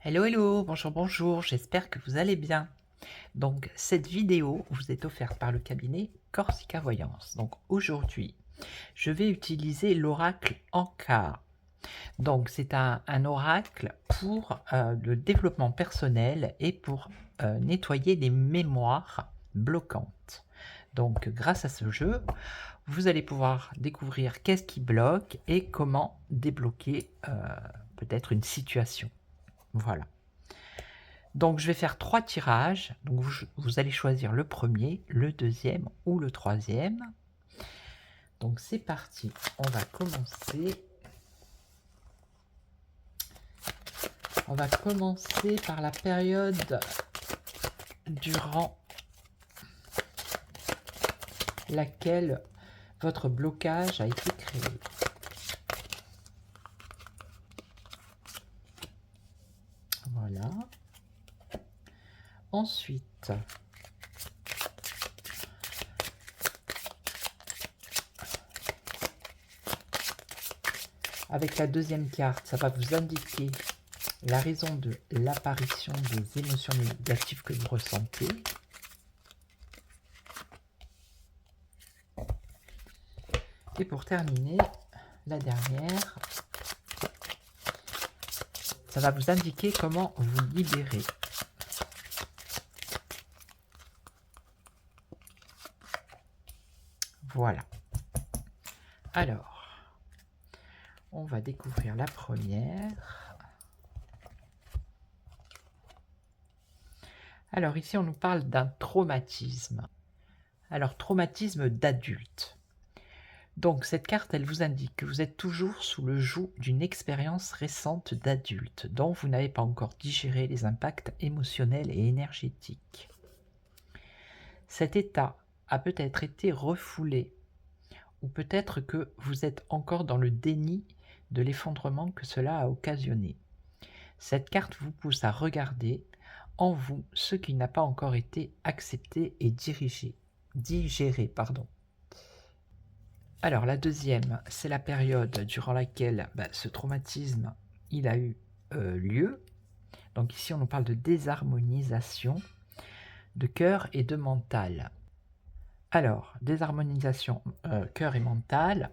Hello, hello, bonjour, bonjour, j'espère que vous allez bien. Donc, cette vidéo vous est offerte par le cabinet Corsica Voyance. Donc, aujourd'hui, je vais utiliser l'oracle Ankar. Donc, c'est un oracle pour le développement personnel et pour nettoyer les mémoires bloquantes. Donc, grâce à ce jeu, vous allez pouvoir découvrir qu'est-ce qui bloque et comment débloquer peut-être une situation. Voilà. Donc je vais faire 3 tirages, donc vous allez choisir le premier, le deuxième ou le troisième. Donc c'est parti, on va commencer. On va commencer par la période durant laquelle votre blocage a été créé. Voilà. Ensuite, avec la deuxième carte, ça va vous indiquer la raison de l'apparition des émotions négatives que vous ressentez. Et pour terminer, la dernière, ça va vous indiquer comment vous libérer. Voilà. Alors, on va découvrir la première. Alors ici, on nous parle d'un traumatisme. Alors, traumatisme d'adulte. Donc, cette carte, elle vous indique que vous êtes toujours sous le joug d'une expérience récente d'adulte, dont vous n'avez pas encore digéré les impacts émotionnels et énergétiques. Cet état a peut-être été refoulé, ou peut-être que vous êtes encore dans le déni de l'effondrement que cela a occasionné. Cette carte vous pousse à regarder en vous ce qui n'a pas encore été accepté et digéré. Alors la deuxième, c'est la période durant laquelle ce traumatisme il a eu lieu. Donc ici on nous parle de désharmonisation de cœur et de mental. Alors, désharmonisation cœur et mental,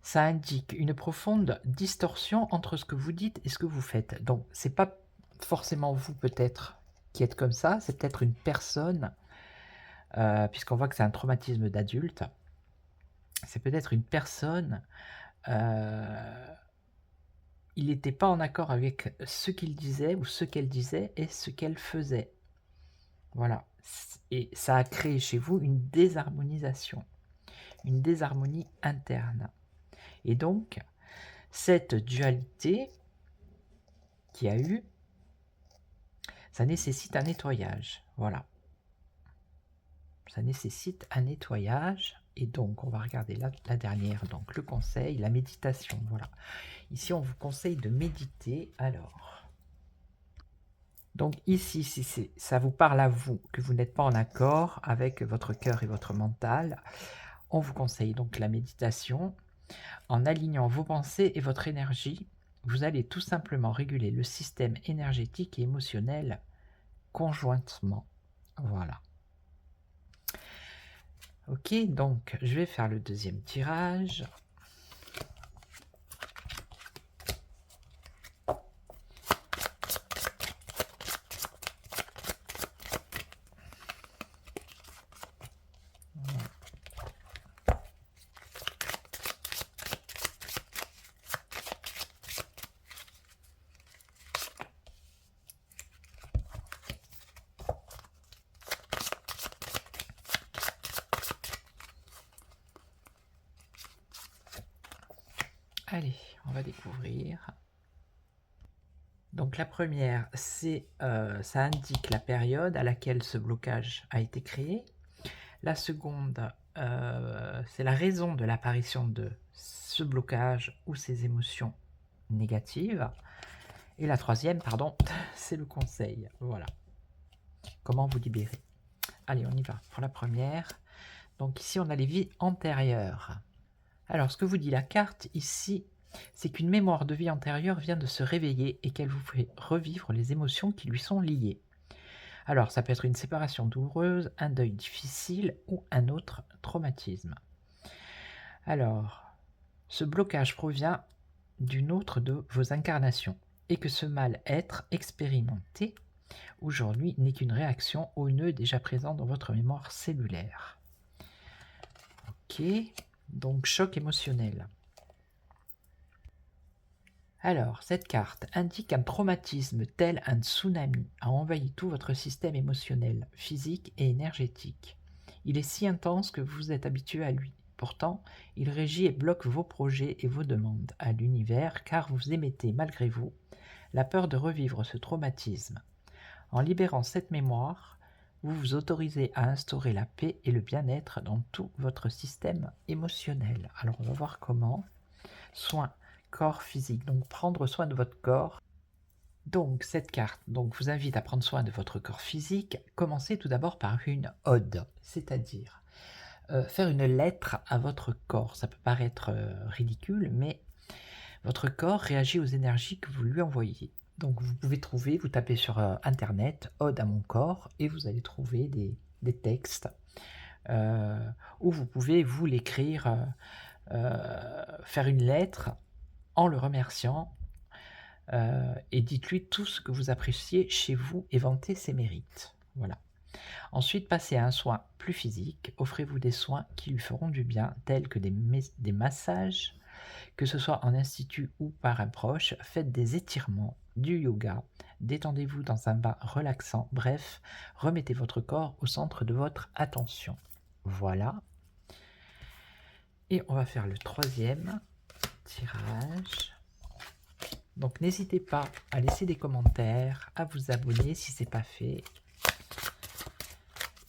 ça indique une profonde distorsion entre ce que vous dites et ce que vous faites. Donc, c'est pas forcément vous peut-être qui êtes comme ça, c'est peut-être une personne, puisqu'on voit que c'est un traumatisme d'adulte, c'est peut-être une personne, il n'était pas en accord avec ce qu'il disait ou ce qu'elle disait et ce qu'elle faisait. Voilà. Et ça a créé chez vous une désharmonisation, une désharmonie interne. Et donc, cette dualité qu'il y a eu, ça nécessite un nettoyage. Voilà. Ça nécessite un nettoyage. Et donc, on va regarder la dernière. Donc, le conseil, la méditation. Voilà. Ici, on vous conseille de méditer. Alors, donc ici, si ça vous parle à vous, que vous n'êtes pas en accord avec votre cœur et votre mental, on vous conseille donc la méditation. En alignant vos pensées et votre énergie, vous allez tout simplement réguler le système énergétique et émotionnel conjointement. Voilà. Ok, donc je vais faire le deuxième tirage. Allez, on va découvrir. Donc la première, ça indique la période à laquelle ce blocage a été créé. La seconde, c'est la raison de l'apparition de ce blocage ou ces émotions négatives. Et la troisième, pardon, c'est le conseil. Voilà. Comment vous libérer. Allez, on y va pour la première. Donc ici, on a les vies antérieures. Alors, ce que vous dit la carte ici, c'est qu'une mémoire de vie antérieure vient de se réveiller et qu'elle vous fait revivre les émotions qui lui sont liées. Alors, ça peut être une séparation douloureuse, un deuil difficile ou un autre traumatisme. Alors, ce blocage provient d'une autre de vos incarnations et que ce mal-être expérimenté aujourd'hui n'est qu'une réaction au nœud déjà présent dans votre mémoire cellulaire. Ok, donc choc émotionnel. Alors, cette carte indique un traumatisme tel un tsunami a envahi tout votre système émotionnel, physique et énergétique. Il est si intense que vous êtes habitué à lui. Pourtant, il régit et bloque vos projets et vos demandes à l'univers car vous émettez malgré vous la peur de revivre ce traumatisme. En libérant cette mémoire, vous vous autorisez à instaurer la paix et le bien-être dans tout votre système émotionnel. Alors, on va voir comment. Soin corps physique, donc prendre soin de votre corps. Donc cette carte vous invite à prendre soin de votre corps physique. Commencez tout d'abord par une ode, c'est-à-dire faire une lettre à votre corps. Ça peut paraître ridicule, mais votre corps réagit aux énergies que vous lui envoyez. Donc vous pouvez trouver, vous tapez sur internet ode à mon corps et vous allez trouver des textes où vous pouvez vous l'écrire, faire une lettre en le remerciant et dites-lui tout ce que vous appréciez chez vous et vantez ses mérites. Voilà. Ensuite, passez à un soin plus physique. Offrez-vous des soins qui lui feront du bien, tels que des massages, que ce soit en institut ou par un proche. Faites des étirements, du yoga, détendez-vous dans un bain relaxant. Bref, remettez votre corps au centre de votre attention. Voilà. Et on va faire le troisième tirage. Donc n'hésitez pas à laisser des commentaires, à vous abonner si ce n'est pas fait,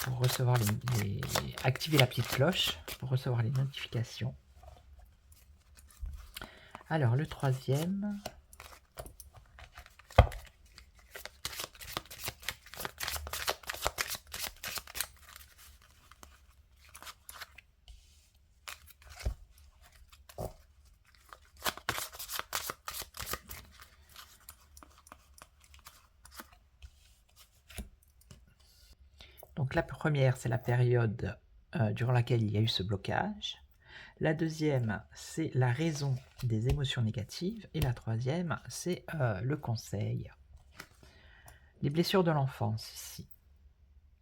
pour recevoir activer la petite cloche pour recevoir les notifications. Alors le troisième. Donc la première, c'est la période durant laquelle il y a eu ce blocage. La deuxième, c'est la raison des émotions négatives. Et la troisième, c'est le conseil. Les blessures de l'enfance, ici.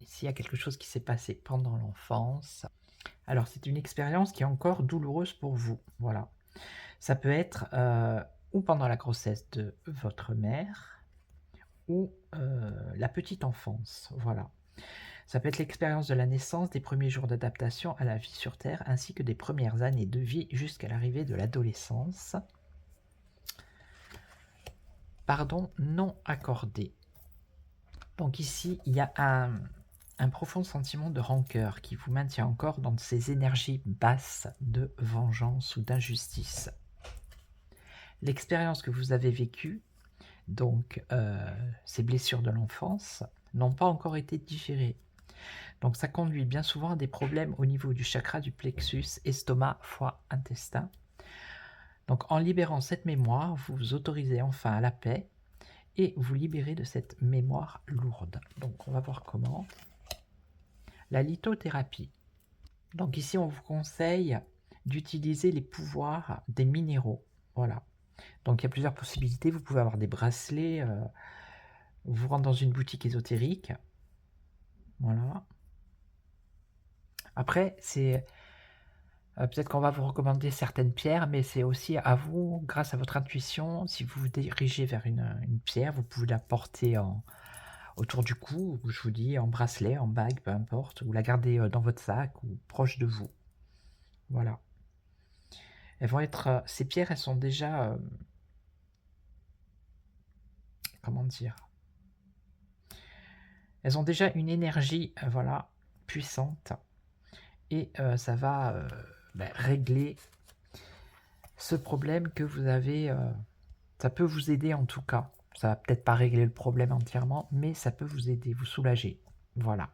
Ici, il y a quelque chose qui s'est passé pendant l'enfance. Alors, c'est une expérience qui est encore douloureuse pour vous. Voilà. Ça peut être ou pendant la grossesse de votre mère, ou la petite enfance. Voilà. Ça peut être l'expérience de la naissance, des premiers jours d'adaptation à la vie sur Terre, ainsi que des premières années de vie jusqu'à l'arrivée de l'adolescence. Pardon non accordé. Donc ici, il y a un profond sentiment de rancœur qui vous maintient encore dans ces énergies basses de vengeance ou d'injustice. L'expérience que vous avez vécue, donc ces blessures de l'enfance, n'ont pas encore été digérées. Donc ça conduit bien souvent à des problèmes au niveau du chakra du plexus, estomac, foie, intestin. Donc en libérant cette mémoire, vous vous autorisez enfin à la paix et vous libérez de cette mémoire lourde. Donc on va voir comment. La lithothérapie. Donc ici on vous conseille d'utiliser les pouvoirs des minéraux. Voilà. Donc il y a plusieurs possibilités. Vous pouvez avoir des bracelets, vous rentrez dans une boutique ésotérique. Voilà. Après, c'est peut-être qu'on va vous recommander certaines pierres, mais c'est aussi à vous, grâce à votre intuition, si vous vous dirigez vers une pierre, vous pouvez la porter autour du cou, je vous dis, en bracelet, en bague, peu importe, ou la garder dans votre sac ou proche de vous. Voilà. Elles vont être, ces pierres, elles sont déjà, comment dire, elles ont déjà une énergie, voilà, puissante, et ça va régler ce problème que vous avez. Ça peut vous aider en tout cas. Ça va peut-être pas régler le problème entièrement, mais ça peut vous aider, vous soulager. Voilà.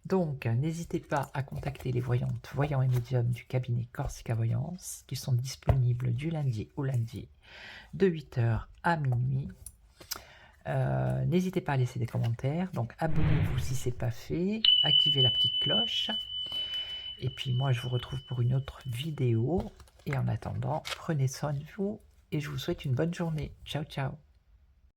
Donc, n'hésitez pas à contacter les voyantes, voyants et médiums du cabinet Corsica Voyance, qui sont disponibles du lundi au lundi, de 8 h à minuit. N'hésitez pas à laisser des commentaires, donc abonnez-vous si ce n'est pas fait, activez la petite cloche, et puis moi je vous retrouve pour une autre vidéo, et en attendant, prenez soin de vous, et je vous souhaite une bonne journée. Ciao, ciao.